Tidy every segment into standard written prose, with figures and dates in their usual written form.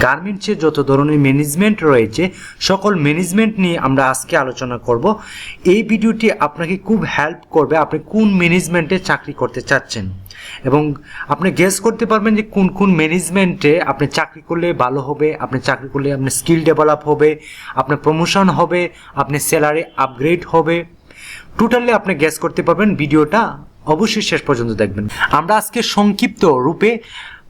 গার্মেন্টসে যত ধরনের ম্যানেজমেন্ট রয়েছে সকল ম্যানেজমেন্ট নিয়ে আমরা আজকে আলোচনা করব। এই ভিডিওটি আপনাকে খুব হেল্প করবে আপনি কোন ম্যানেজমেন্টে চাকরি করতে চাচ্ছেন এবং আপনি গেস করতে পারবেন যে কোন কোন ম্যানেজমেন্টে আপনি চাকরি করলে ভালো হবে, আপনি চাকরি করলে আপনার স্কিল ডেভেলপ হবে, আপনার প্রমোশন হবে, আপনার স্যালারি আপগ্রেড হবে। টোটালি আপনি গেস করতে পারবেন। ভিডিওটা অবশ্যই শেষ পর্যন্ত দেখবেন। আমরা আজকে সংক্ষিপ্ত রূপে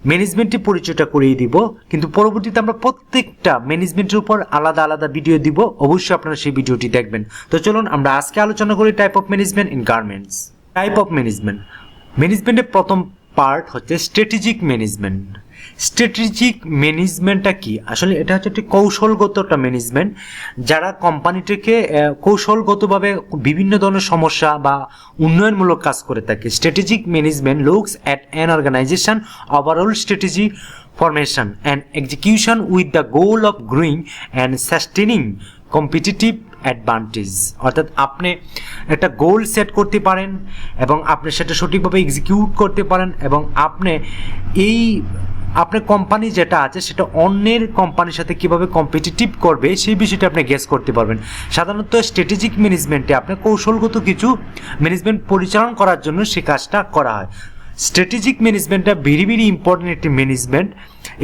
ম্যানেজমেন্টের পরিচয়টা করিয়ে দিব, কিন্তু পরবর্তীতে আমরা প্রত্যেকটা ম্যানেজমেন্টের উপর আলাদা আলাদা ভিডিও দিব। অবশ্যই আপনারা সেই ভিডিওটি দেখবেন। তো চলুন আমরা আজকে আলোচনা করি type of management in garments. Type of management, ম্যানেজমেন্টের প্রথম পার্ট হচ্ছে স্ট্র্যাটেজিক ম্যানেজমেন্ট। স্ট্র্যাটেজিক ম্যানেজমেন্টটা কি? আসলে এটা হচ্ছে একটি কৌশলগত একটা ম্যানেজমেন্ট, যারা কোম্পানিটিকে কৌশলগতভাবে বিভিন্ন ধরনের সমস্যা বা উন্নয়নমূলক কাজ করে থাকে। Strategic management looks at an organization overall strategy formation and execution with the goal of growing and sustaining competitive advantage. অর্থাৎ আপনি একটা গোল সেট করতে পারেন এবং আপনি সেটা সঠিকভাবে এক্সিকিউট করতে পারেন এবং আপনি আপনার কোম্পানি যেটা আছে সেটা অন্যের কোম্পানির সাথে কীভাবে কম্পিটিটিভ করবে সেই বিষয়টা আপনি গেস করতে পারবেন। সাধারণত স্ট্র্যাটেজিক ম্যানেজমেন্টে আপনার কৌশলগত কিছু ম্যানেজমেন্ট পরিচালনা করার জন্য সে কাজটা করা হয়। স্ট্র্যাটেজিক ম্যানেজমেন্টটা ভেরি ভেরি ইম্পর্টেন্ট একটি ম্যানেজমেন্ট।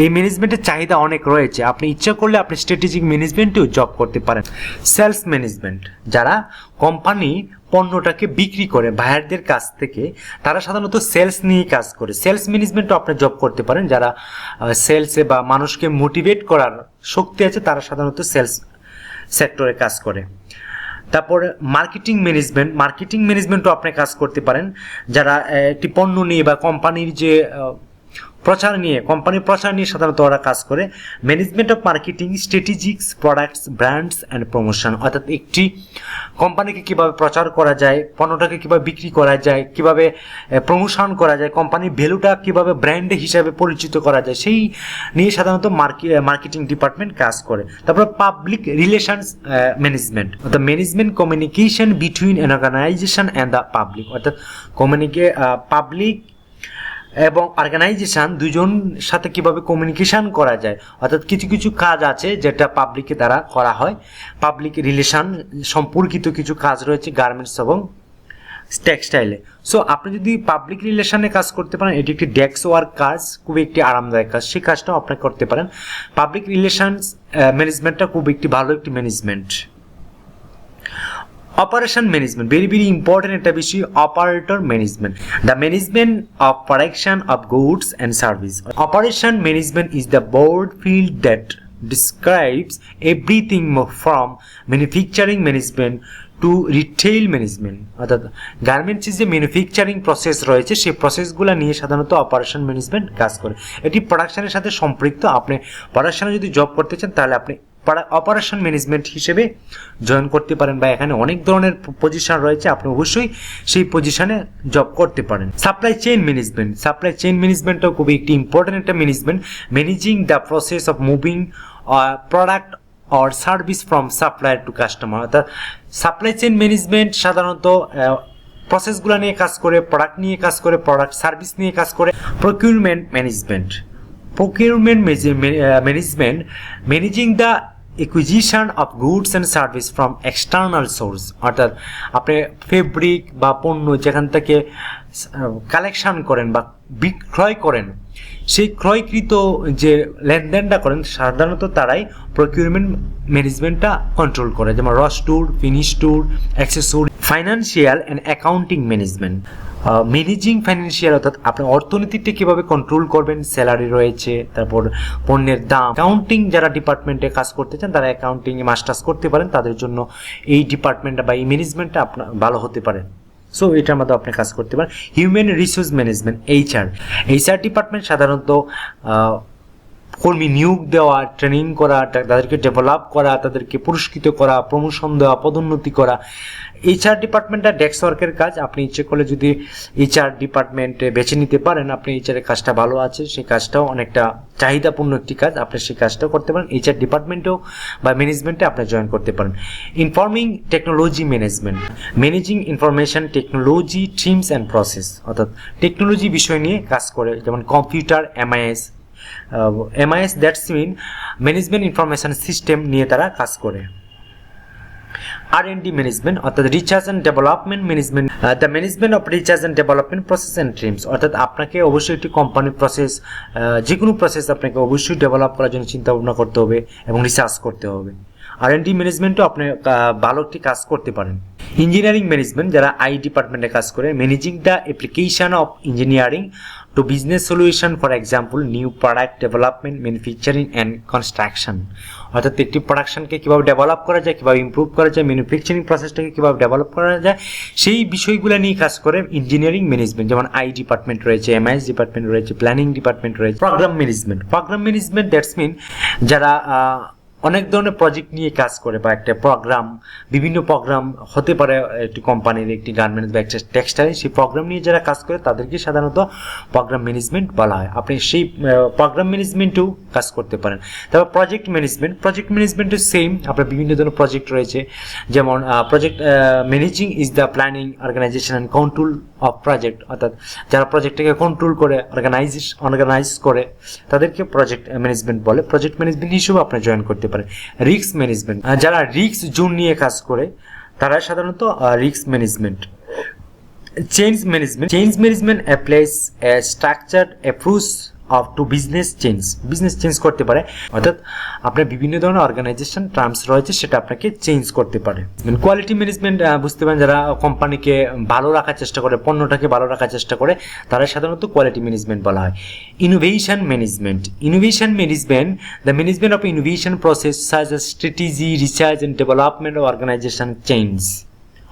এই ম্যানেজমেন্টের চাহিদা অনেক রয়েছে। আপনি ইচ্ছা করলে আপনি স্ট্র্যাটেজিক ম্যানেজমেন্টেও জব করতে পারেন। সেলস ম্যানেজমেন্ট, যারা কোম্পানি পণ্যটাকে বিক্রি করে বায়ারদের কাছ থেকে, তারা সাধারণত সেলস নিয়ে কাজ করে। সেলস ম্যানেজমেন্টও আপনি জব করতে পারেন। যারা সেলসে বা মানুষকে মোটিভেট করার শক্তি আছে তারা সাধারণত সেলস সেক্টরে কাজ করে। তারপর মার্কেটিং ম্যানেজমেন্টও আপনি কাজ করতে পারেন। যারা একটি পণ্য নিয়ে বা কোম্পানির প্রচার নিয়ে সাধারণত ওরা কাজ করে। Management of marketing strategics products brands and promotion, অর্থাৎ একটি কোম্পানিকে কীভাবে প্রচার করা যায়, পণ্যটাকে কীভাবে বিক্রি করা যায়, কীভাবে প্রমোশন করা যায়, কোম্পানির ভ্যালুটা কীভাবে ব্র্যান্ড হিসাবে পরিচিত করা যায়, সেই নিয়ে সাধারণত মার্কেটিং ডিপার্টমেন্ট কাজ করে। তারপর পাবলিক রিলেশনস ম্যানেজমেন্ট, অর্থাৎ management communication between an organization and the public, অর্থাৎ পাবলিক এবং অর্গানাইজেশন দুজন সাথে কিভাবে কমিউনিকেশন করা যায়। অর্থাৎ কিছু কিছু কাজ আছে যেটা পাবলিকের দ্বারা করা হয়। পাবলিক রিলেশন সম্পর্কিত কিছু কাজ রয়েছে গার্মেন্টস এবং টেক্সটাইলে। সো আপনি যদি পাবলিক রিলেশনে কাজ করতে পারেন, এটি একটি ডেস্ক ওয়ার্ক কাজ, খুবই একটি আরামদায়ক কাজ, সেই কাজটাও আপনি করতে পারেন। পাবলিক রিলেশনস ম্যানেজমেন্টটা খুব একটি ভালো একটি management. Operation management, very very important একটা বিষয়। Operator management, the management of production of goods and service. Operation management is the broad field that describes everything from manufacturing management to retail management. অর্থাৎ গার্মেন্টসের যে manufacturing process রয়েছে সেই প্রসেসগুলো নিয়ে সাধারণত operation management কাজ করে। এটি প্রোডাকশনের সাথে সম্পৃক্ত। আপনি প্রোডাকশনে যদি জব করতে চান তাহলে আপনি অপারেশন ম্যানেজমেন্ট হিসেবে জয়েন করতে পারেন, বা এখানে অনেক ধরনের পজিশন রয়েছে, আপনি অবশ্যই সেই পজিশনে জব করতে পারেন। সাপ্লাই চেইন ম্যানেজমেন্টও খুবই একটি ইম্পর্টেন্ট একটা management. Managing the process of moving product or service from supplier to customer. অর্থাৎ সাপ্লাই চেইন ম্যানেজমেন্ট সাধারণত প্রসেসগুলো নিয়ে কাজ করে, প্রোডাক্ট নিয়ে কাজ করে, প্রোডাক্ট সার্ভিস নিয়ে কাজ করে। Procurement management, managing the acquisition of goods and service from external source। অর্থাৎ আপনি ফেব্রিক বা পণ্য যেখান থেকে কালেকশন করেন বা বিক্রয় করেন, সেই ক্রয়কৃত যে লেনদেনটা করেন সাধারণত তারাই প্রকিউরমেন্ট ম্যানেজমেন্টটা কন্ট্রোল করে, যেমন র store, finish store, accessory. Financial and accounting management, managing financial, অর্থাৎ আপনি অর্থনীতিটা কীভাবে কন্ট্রোল করবেন, স্যালারি রয়েছে, তারপর পণ্যের দাম। অ্যাকাউন্টিং যারা ডিপার্টমেন্টে কাজ করতে চান তারা অ্যাকাউন্টিংয়ে মাস্টার্স করতে পারেন, তাদের জন্য এই ডিপার্টমেন্টটা বা এই ম্যানেজমেন্টটা আপনার ভালো হতে পারে। সো এটার মধ্যে আপনি কাজ করতে পারেন। Human resource management, HR department সাধারণত কর্মী নিয়োগ দেওয়া, ট্রেনিং করা, তাদেরকে ডেভেলপ করা, তাদেরকে পুরস্কৃত করা, প্রমোশন দেওয়া, পদোন্নতি করা। এইচআর ডিপার্টমেন্টটা ডেস্ক ওয়ার্কের কাজ। আপনি ইচ্ছে করলে যদি এইচআর ডিপার্টমেন্টে বেছে নিতে পারেন, আপনি এইচআরের কাজটা ভালো আছে, সেই কাজটাও অনেকটা চাহিদাপূর্ণ একটি কাজ, আপনি সেই কাজটাও করতে পারেন। এইচআর ডিপার্টমেন্টেও বা ম্যানেজমেন্টে আপনি জয়েন করতে পারেন। Informing technology management, managing information technology themes and process, অর্থাৎ টেকনোলজি বিষয় নিয়ে কাজ করে, যেমন computer, MIS, MIS that's mean management information system নিয়ে তারা কাজ করে। R&D ম্যানেজমেন্ট অর্থাৎ research and development management, the management of research and development process and trims, অর্থাৎ আপনাকে অবশ্যই একটি কোম্পানির প্রসেস, যে কোনো প্রসেস আপনাকে অবশ্যই ডেভেলপ করার জন্য চিন্তা ভাবনা করতে হবে এবং রিসার্চ করতে হবে। R&D ম্যানেজমেন্টও আপনি ভালো একটি কাজ করতে পারেন। ইঞ্জিনিয়ারিং ম্যানেজমেন্ট, যারা আই ডিপার্টমেন্টে কাজ করে, managing the application of engineering to business solution, for example new product development, manufacturing and construction, অর্থাৎ একটি প্রোডাকশনকে কীভাবে ডেভেলপ করা যায়, কীভাবে ইমপ্রুভ করা যায়, ম্যানুফ্যাকচারিং প্রসেসটাকে কীভাবে ডেভেলপ করা যায়, সেই বিষয়গুলো নিয়ে কাজ করে ইঞ্জিনিয়ারিং ম্যানেজমেন্ট। যেমন আই ডিপার্টমেন্ট রয়েছে, MIS ডিপার্টমেন্ট রয়েছে, প্ল্যানিং ডিপার্টমেন্ট রয়েছে। প্রোগ্রাম ম্যানেজমেন্ট দ্যাটস মিন যারা অনেক ধরনের প্রজেক্ট নিয়ে কাজ করে, বা একটা প্রোগ্রাম, বিভিন্ন প্রোগ্রাম হতে পারে একটি কোম্পানির, একটি গার্মেন্টস বা একটা টেক্সটাইল, সেই প্রোগ্রাম নিয়ে যারা কাজ করে তাদেরকে সাধারণত প্রোগ্রাম ম্যানেজমেন্ট বলা হয়। আপনি সেই প্রোগ্রাম ম্যানেজমেন্টেও কাজ করতে পারেন। তারপর প্রজেক্ট ম্যানেজমেন্টও সেম, আপনার বিভিন্ন ধরনের প্রজেক্ট রয়েছে, যেমন project managing is the planning, organization and control of project, অর্থাৎ যারা প্রজেক্টটাকে কন্ট্রোল করে, অর্গানাইজ করে তাদেরকে প্রজেক্ট ম্যানেজমেন্ট বলে। প্রজেক্ট ম্যানেজমেন্ট হিসেবে আপনি জয়েন করতে পারেন। রিস্ক ম্যানেজমেন্ট, যারা রিস্ক জোন নিয়ে কাজ করে তারা সাধারণত risk management. Change management applies a structured approach of to business change করতে পারে, অর্থাৎ আপনার বিভিন্ন ধরনের অর্গানাইজেশন টার্মস রয়েছে, সেটা আপনাকে চেঞ্জ করতে পারে। কোয়ালিটি ম্যানেজমেন্ট বুঝতে পারেন, যারা কোম্পানিকে ভালো রাখার চেষ্টা করে, পণ্যটাকে ভালো রাখার চেষ্টা করে, তারা সাধারণত কোয়ালিটি ম্যানেজমেন্ট বলা হয়। Innovation management, the management of innovation process such as strategy, research and development of organization change,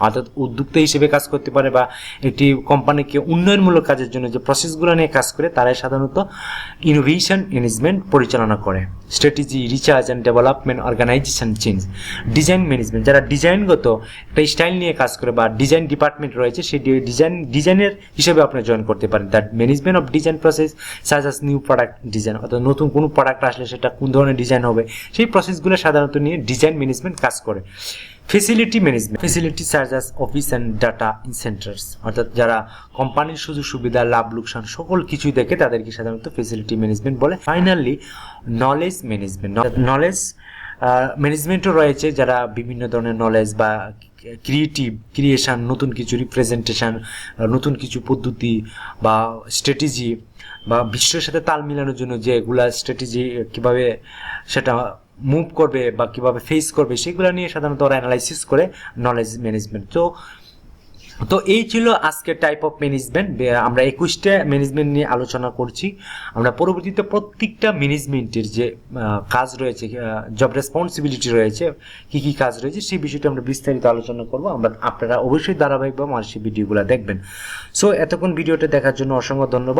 অর্থাৎ উদ্যোক্তা হিসেবে কাজ করতে পারে, বা একটি কোম্পানিকে উন্নয়নমূলক কাজের জন্য যে প্রসেসগুলো নিয়ে কাজ করে তারাই সাধারণত ইনোভেশন ম্যানেজমেন্ট পরিচালনা করে। Strategy, research and development, organization change. Design management, যারা ডিজাইনগত একটা স্টাইল নিয়ে কাজ করে বা ডিজাইন ডিপার্টমেন্ট রয়েছে, সেই ডিজাইনের হিসেবে আপনি জয়েন করতে পারেন। That management of design process such S new product design, অর্থাৎ নতুন কোনো প্রোডাক্ট আসলে সেটা কোন ধরনের ডিজাইন হবে, সেই প্রসেসগুলো সাধারণত নিয়ে ডিজাইন ম্যানেজমেন্ট কাজ করে। Facility such as office and data centers, অর্থাৎ যারা কোম্পানির সুযোগ সুবিধা, লাভ লোকসান সকল কিছুই দেখে তাদেরকে সাধারণত ফেসিলিটি ম্যানেজমেন্ট বলে। ফাইনালি নলেজ ম্যানেজমেন্টও রয়েছে, যারা বিভিন্ন ধরনের নলেজ বা ক্রিয়েশন, নতুন কিছু রিপ্রেজেন্টেশন, নতুন কিছু পদ্ধতি বা স্ট্র্যাটেজি, বা বিশ্বের সাথে তাল মিলানোর জন্য যেগুলা স্ট্র্যাটেজি কীভাবে সেটা মুভ করবে বা কীভাবে ফেস করবে, সেগুলো নিয়ে সাধারণত ওরা অ্যানালাইসিস করে নলেজ ম্যানেজমেন্ট। তো এই ছিল আজকের টাইপ অফ ম্যানেজমেন্ট। আমরা 21টা ম্যানেজমেন্ট নিয়ে আলোচনা করছি। আমরা পরবর্তীতে প্রত্যেকটা ম্যানেজমেন্টের যে কাজ রয়েছে, জব রেসপন্সিবিলিটি রয়েছে, কী কাজ রয়েছে, সেই বিষয়টা আমরা বিস্তারিত আলোচনা করবো। আপনারা অবশ্যই ধারাবাহিকভাবে আমার সেই ভিডিওগুলো দেখবেন। সো এতক্ষণ ভিডিওটা দেখার জন্য অসংখ্য ধন্যবাদ।